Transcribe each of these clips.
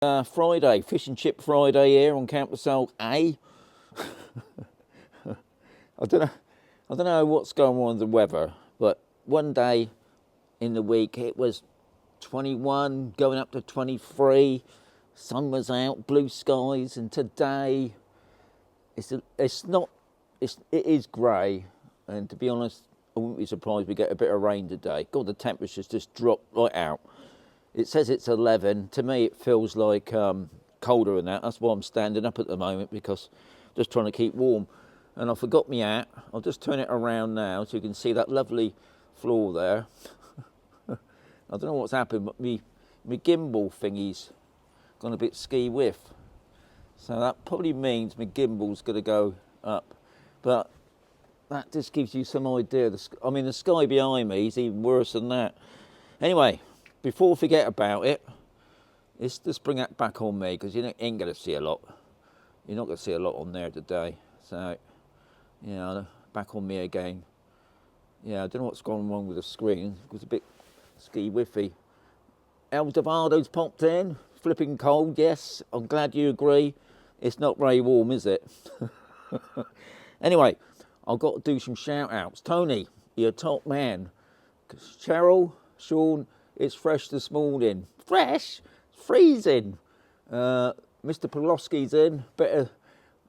Friday, fish and chip Friday here on Camposol A. I don't know what's going on with the weather, but one day in the week it was 21, going up to 23. Sun was out, blue skies, and today it is grey. And to be honest, I wouldn't be surprised if we get a bit of rain today. God, the temperature's just dropped right out. It says it's 11. To me, it feels like colder than that. That's why I'm standing up at the moment, because I'm just trying to keep warm. And I forgot my hat. I'll just turn it around now so you can see that lovely floor there. I don't know what's happened, but my gimbal thingy's gone a bit ski whiff. So that probably means my gimbal's going to go up. But that just gives you some idea. I mean, the sky behind me is even worse than that. Anyway, before I forget about it, let's just bring that back on me, because you ain't going to see a lot. You're not going to see a lot on there today. So, yeah, back on me again. Yeah, I don't know what's gone wrong with the screen. It was a bit ski whiffy. El Dorvado's popped in. Flipping cold, yes. I'm glad you agree. It's not very warm, is it? Anyway, I've got to do some shout-outs. Tony, you're a top man. Cheryl, Sean, it's fresh this morning. Fresh? It's freezing. Mr. Poloski's in. Better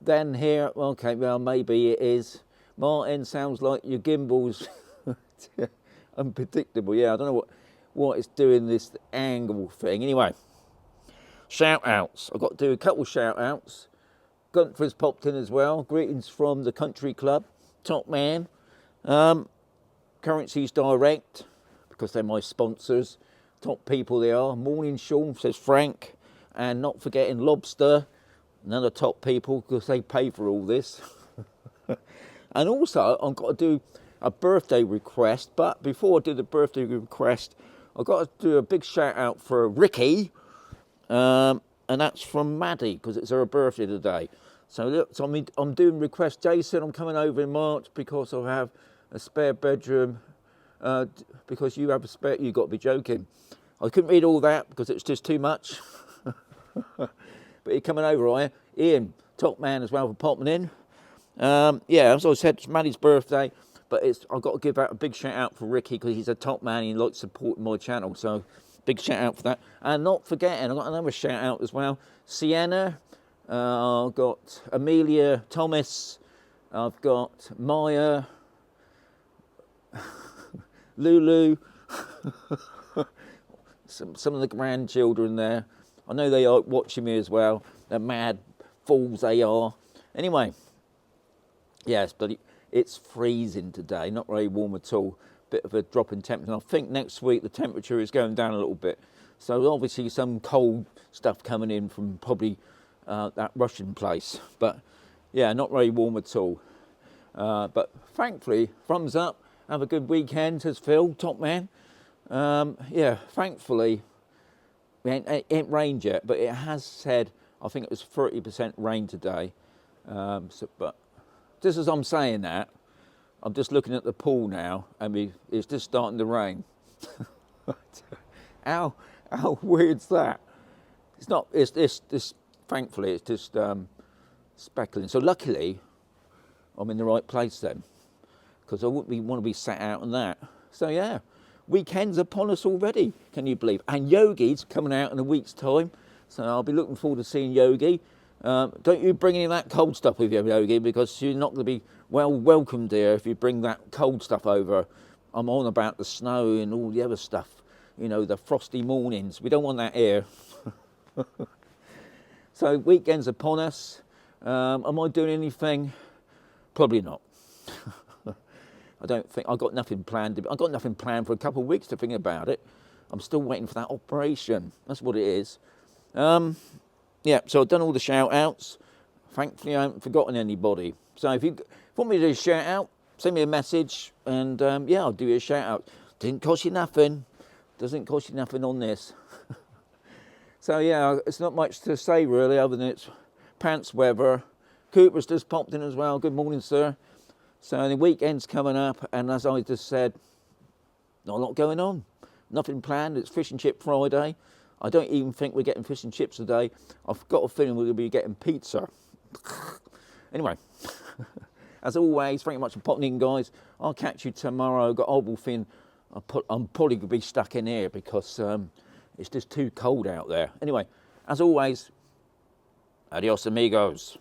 than here. Okay, well, maybe it is. Martin, sounds like your gimbal's unpredictable. Yeah, I don't know what it's doing, this angle thing. Anyway, shout-outs. I've got to do a couple shout-outs. Gunther's popped in as well. Greetings from the country club. Top man. Currencies Direct, because they're my sponsors. Top people they are. Morning Sean, says Frank. And not forgetting Lobster, another top people, because they pay for all this. And also, I've got to do a birthday request. But before I do the birthday request, I've got to do a big shout out for Ricky. And that's from Maddie, because it's her birthday today. So look, I'm doing request. Jason, I'm coming over in March because I have a spare bedroom. Because you have a spare, you've got to be joking. I couldn't read all that because it's just too much. But you're coming over, are you? Ian, top man as well, for popping in. Yeah, as I said, it's Maddie's birthday, but I've got to give out a big shout out for Ricky, because he's a top man and he likes supporting my channel. So big shout out for that. And not forgetting, I've got another shout out as well. Sienna, I've got Amelia Thomas, I've got Maya, Lulu, some of the grandchildren there. I know they are watching me as well. They're mad fools they are. Anyway, yes, but it's freezing today, not very warm at all. Bit of a drop in temperature. I think next week the temperature is going down a little bit. So obviously some cold stuff coming in from probably that Russian place. But yeah, not very warm at all. But thankfully, thumbs up. Have a good weekend, says Phil, top man. Yeah, thankfully, it ain't rained yet, but it has said, I think it was 30% rain today. But just as I'm saying that, I'm just looking at the pool now, and it's just starting to rain. How weird's that? It's not. It's thankfully it's just speckling. So luckily, I'm in the right place then, because I wouldn't want to be sat out on that. So yeah, weekend's upon us already. Can you believe? And Yogi's coming out in a week's time, so I'll be looking forward to seeing Yogi. Don't you bring any of that cold stuff with you, Yogi, because you're not going to be well welcomed here if you bring that cold stuff over. I'm on about the snow and all the other stuff, you know, the frosty mornings. We don't want that here. So weekend's upon us. Am I doing anything? Probably not. I don't think. I've got nothing planned. I've got nothing planned for a couple of weeks to think about it. I'm still waiting for that operation. That's what it is. Yeah, so I've done all the shout-outs. Thankfully, I haven't forgotten anybody. So if you want me to do a shout-out, send me a message, and yeah, I'll do you a shout-out. Didn't cost you nothing. Doesn't cost you nothing on this. So yeah, it's not much to say really, other than it's pants weather. Cooper's just popped in as well. Good morning, sir. So the weekend's coming up, and as I just said, not a lot going on. Nothing planned. It's Fish and Chip Friday. I don't even think we're getting fish and chips today. I've got a feeling we're going to be getting pizza. Anyway, as always, thank you much for popping in, guys. I'll catch you tomorrow. I've got horrible thing. I'm probably going to be stuck in here because it's just too cold out there. Anyway, as always, adios amigos.